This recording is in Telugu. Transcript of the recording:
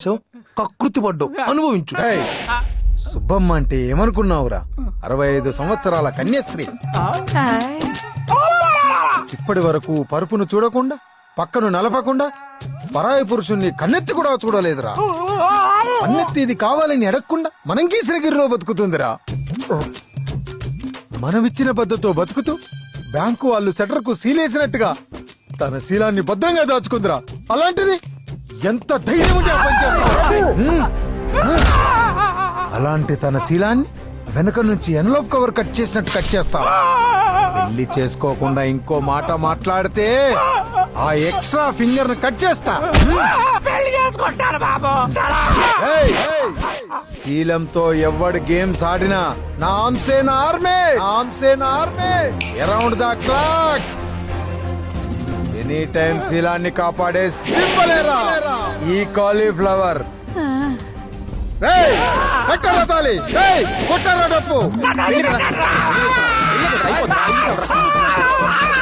కకృతి పడ్డావు, అనుభవించు. సుబ్బమ్మ అంటే ఏమనుకున్నావురా? 65 సంవత్సరాల కన్యాస్త్రీ. ఇప్పటి వరకు పరుపును చూడకుండా, పక్కను నలపకుండా, పరాయి పురుషుణ్ణి కన్నెత్తి కూడా చూడలేదురా. కన్నెత్తి ఇది కావాలని అడగకుండా మనం గీసిరగిరిలో బతుకుతుందిరా. మనమిచ్చిన పద్ధతితో బతుకుతూ బ్యాంకు వాళ్ళు సెటర్కు సీలేసినట్టుగా తన శీలాన్ని భద్రంగా దాచుకుందిరా. అలాంటిది ఎంత ధైర్యం ఉంటే ఆ పని చేస్తుందిరా? అలాంటి తన శీలాన్ని వెనక నుంచి ఎన్లోప్ కవర్ కట్ చేసినట్టు కట్ చేస్తా. పెళ్లి చేసుకోకుండా ఇంకో మాట మాట్లాడితే ఆ ఎక్స్ట్రా ఫింగర్ ను కట్ చేస్తా. ఏయ్, శీలంతో ఎవడు గేమ్స్ ఆడినా నా ఆమ్సేన ఆర్మే around the clock any time శీలాన్ని కాపాడే సింబలేరా ఈ కాలీఫ్లవర్. కొట్టరా తాలి, కొట్టరా డప్పు.